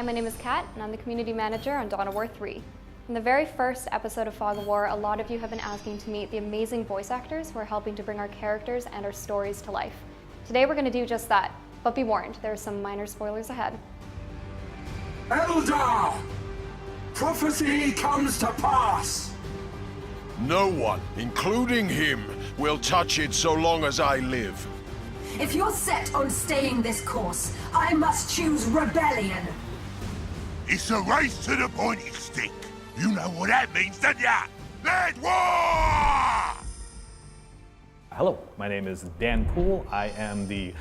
my name is Kat, and I'm the Community Manager on Dawn of War 3. In the very first episode of Fog of War, a lot of you have been asking to meet the amazing voice actors who are helping to bring our characters and our stories to life. Today we're going to do just that, but be warned, there are some minor spoilers ahead. Eldar! Prophecy comes to pass! No one, including him, will touch it so long as I live. If you're set on staying this course, I must choose rebellion. It's a race to the pointy stick. You know what that means, don't ya? Let war! Hello, my name is Dan Poole. I am the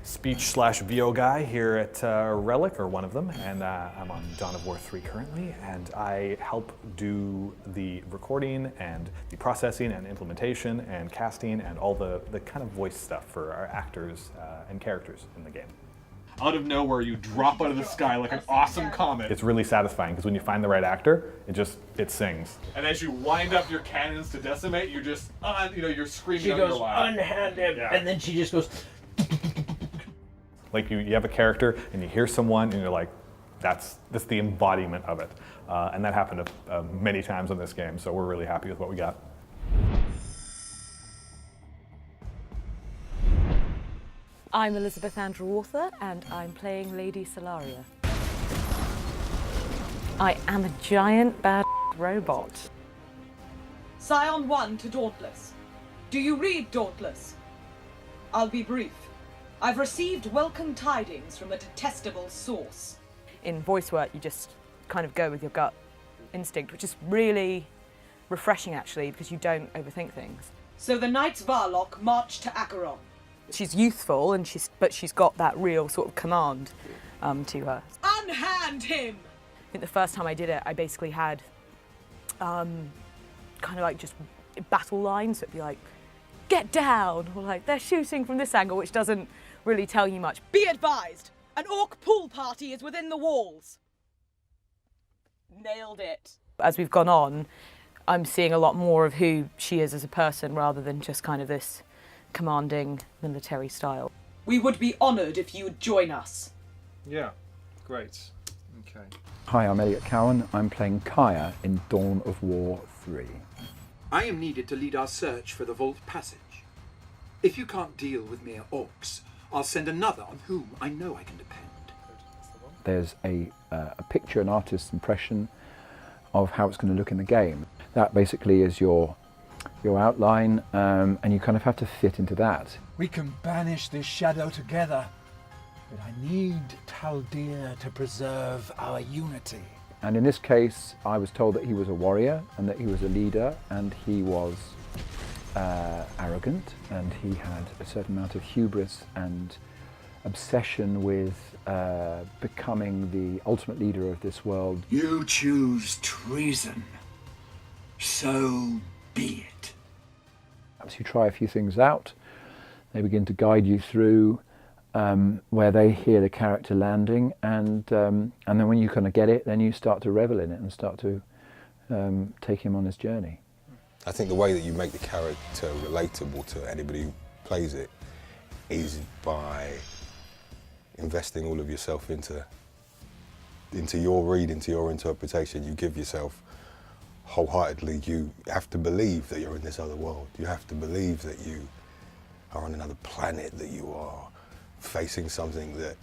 speech/VO guy here at Relic, or one of them, and I'm on Dawn of War 3 currently, and I help do the recording and the processing and implementation and casting and all the kind of voice stuff for our actors and characters in the game. Out of nowhere, you drop out of the sky like an awesome comet. It's really satisfying because when you find the right actor, it sings. And as you wind up your cannons to decimate, you're just, you're screaming She out your goes, loud. unhand him, and then she just goes. Like you have a character and you hear someone and you're like, that's the embodiment of it. And that happened many times in this game, so we're really happy with what we got. I'm Elizabeth Andrew Author, and I'm playing Lady Solaria. I am a giant bad robot. Scion 1 to Dauntless. Do you read Dauntless? I'll be brief. I've received welcome tidings from a detestable source. In voice work, you just kind of go with your gut instinct, which is really refreshing, actually, because you don't overthink things. So the Knights Varlock march to Acheron. She's youthful, but she's got that real sort of command to her. Unhand him! I think the first time I did it, I basically had kind of like just battle lines. So it'd be like, get down, or like, they're shooting from this angle, which doesn't really tell you much. Be advised, an orc pool party is within the walls. Nailed it. As we've gone on, I'm seeing a lot more of who she is as a person rather than just kind of this commanding military style. We would be honoured if you would join us. Yeah, great. Okay. Hi, I'm Elliot Cowan. I'm playing Kaya in Dawn of War 3. I am needed to lead our search for the Vault Passage. If you can't deal with mere orcs, I'll send another on whom I know I can depend. There's a picture, an artist's impression of how it's going to look in the game. That basically is your outline, and you kind of have to fit into that. We can banish this shadow together, but I need Taldir to preserve our unity. And in this case, I was told that he was a warrior and that he was a leader, and he was arrogant, and he had a certain amount of hubris and obsession with becoming the ultimate leader of this world. You choose treason. So be it. As you try a few things out, they begin to guide you through where they hear the character landing, and then when you kind of get it, then you start to revel in it and start to take him on his journey. I think the way that you make the character relatable to anybody who plays it is by investing all of yourself into your read, into your interpretation. You give yourself wholeheartedly. You have to believe that you're in this other world. You have to believe that you are on another planet, that you are facing something that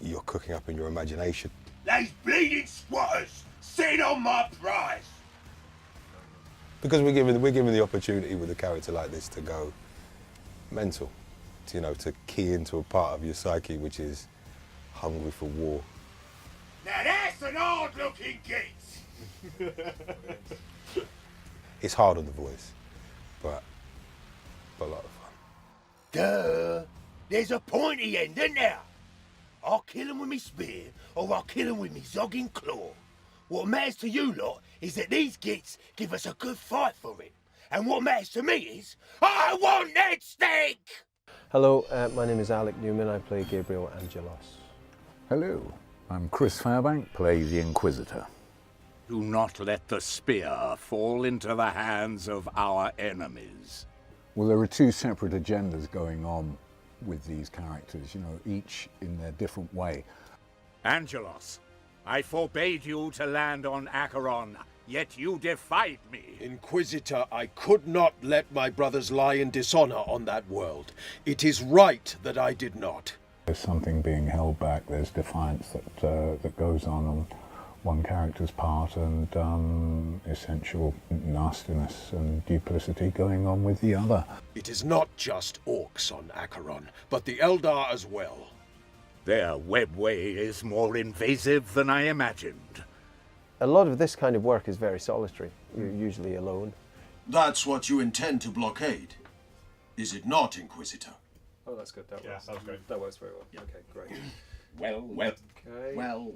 you're cooking up in your imagination. Those bleeding squatters sit on my prize. Because we're given the opportunity with a character like this to go mental, to key into a part of your psyche which is hungry for war. Now that's an hard-looking git. It's hard on the voice, but a lot of fun. Duh! There's a pointy end, isn't there? I'll kill him with me spear, or I'll kill him with me zogging claw. What matters to you lot is that these gits give us a good fight for it. And what matters to me is, I want that steak! Hello, my name is Alec Newman. I play Gabriel Angelos. Hello, I'm Chris Fairbank, play the Inquisitor. Do not let the spear fall into the hands of our enemies. Well, there are two separate agendas going on with these characters, each in their different way. Angelos, I forbade you to land on Acheron, yet you defied me. Inquisitor, I could not let my brothers lie in dishonor on that world. It is right that I did not. There's something being held back. There's defiance that goes on one character's part, and essential nastiness and duplicity going on with the other. It is not just orcs on Acheron, but the Eldar as well. Their webway is more invasive than I imagined. A lot of this kind of work is very solitary. You're usually alone. That's what you intend to blockade, is it not, Inquisitor? Oh, that's good. That works. That great. That works very well. Yeah. Okay, great. Well. Okay. Well.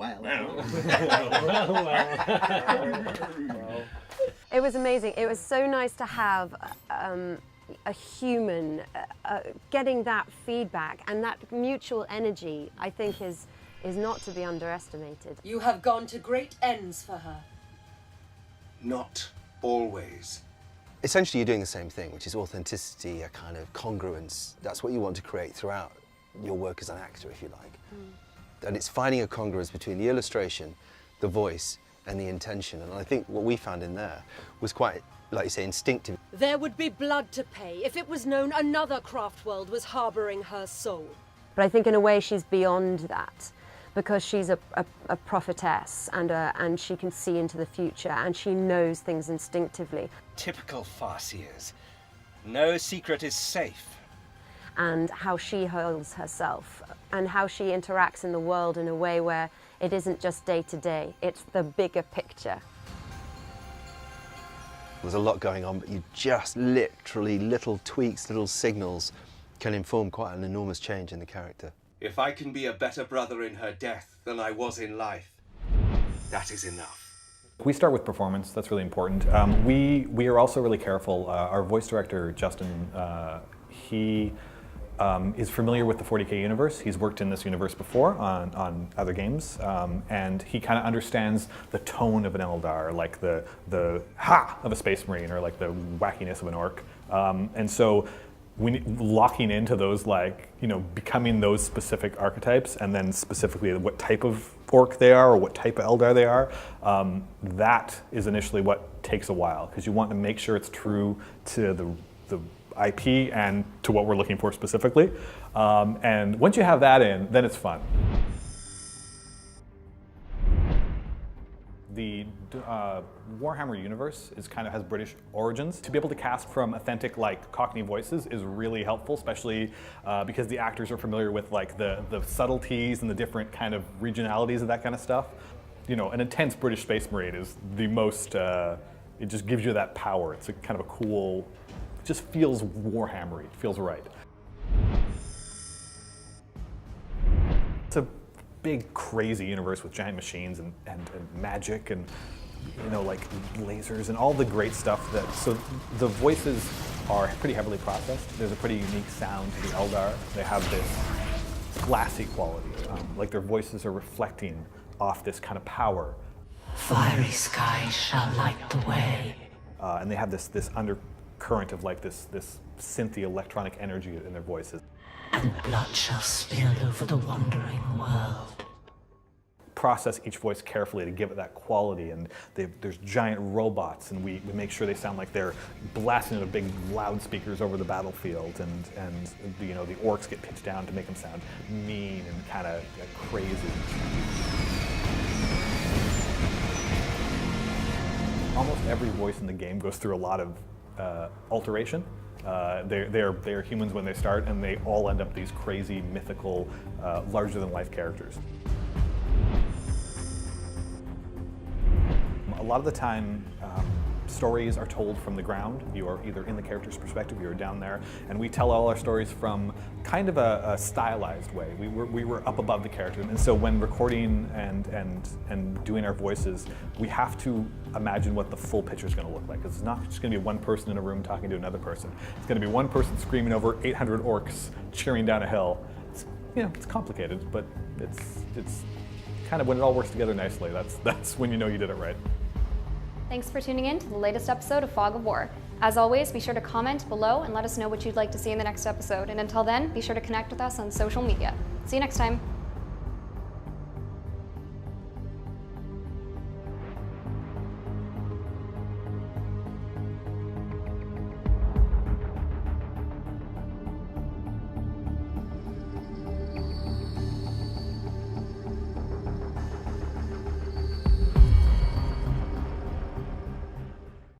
It was amazing. It was so nice to have a human getting that feedback, and that mutual energy, I think, is not to be underestimated. You have gone to great ends for her. Not always. Essentially, you're doing the same thing, which is authenticity, a kind of congruence. That's what you want to create throughout your work as an actor, if you like. And it's finding a congruence between the illustration, the voice, and the intention. And I think what we found in there was quite, like you say, instinctive. There would be blood to pay if it was known another Craftworld was harboring her soul. But I think in a way she's beyond that, because she's a prophetess, and she can see into the future, and she knows things instinctively. Typical Farseers. No secret is safe. And how she holds herself, and how she interacts in the world in a way where it isn't just day to day, it's the bigger picture. There's a lot going on, but you just literally, little tweaks, little signals can inform quite an enormous change in the character. If I can be a better brother in her death than I was in life, that is enough. We start with performance. That's really important. We are also really careful. Our voice director, Justin, he is familiar with the 40K universe. He's worked in this universe before on other games, and he kind of understands the tone of an Eldar, like the ha of a Space Marine, or like the wackiness of an orc. And so locking into those, like, you know, becoming those specific archetypes, and then specifically what type of orc they are or what type of Eldar they are, that is initially what takes a while, because you want to make sure it's true to the IP and to what we're looking for specifically. And once you have that in, then it's fun. The Warhammer universe has British origins. To be able to cast from authentic, like, Cockney voices is really helpful, especially because the actors are familiar with, like, the subtleties and the different kind of regionalities of that kind of stuff. You know, an intense British Space Marine is the most, it just gives you that power. It's a kind of a cool, it just feels Warhammery, it feels right. It's a big, crazy universe with giant machines and magic and, you know, like lasers and all the great stuff so the voices are pretty heavily processed. There's a pretty unique sound to the Eldar. They have this glassy quality, like their voices are reflecting off this kind of power. Fiery skies shall light the way. And they have this undercurrent of, like, this synthy electronic energy in their voices. And blood shall spill over the wandering world. Process each voice carefully to give it that quality, and there's giant robots, and we make sure they sound like they're blasting into big loudspeakers over the battlefield, and you know, the orcs get pitched down to make them sound mean and kind of crazy. Almost every voice in the game goes through a lot of alteration. They're humans when they start, and they all end up these crazy, mythical, larger-than-life characters. A lot of the time, stories are told from the ground. You are either in the character's perspective, you are down there, and we tell all our stories from kind of a stylized way. We were up above the character, and so when recording and doing our voices, we have to imagine what the full picture is going to look like. It's not just going to be one person in a room talking to another person. It's going to be one person screaming over 800 orcs cheering down a hill. It's, you know, it's complicated, but it's kind of when it all works together nicely. That's when you know you did it right. Thanks for tuning in to the latest episode of Fog of War. As always, be sure to comment below and let us know what you'd like to see in the next episode. And until then, be sure to connect with us on social media. See you next time.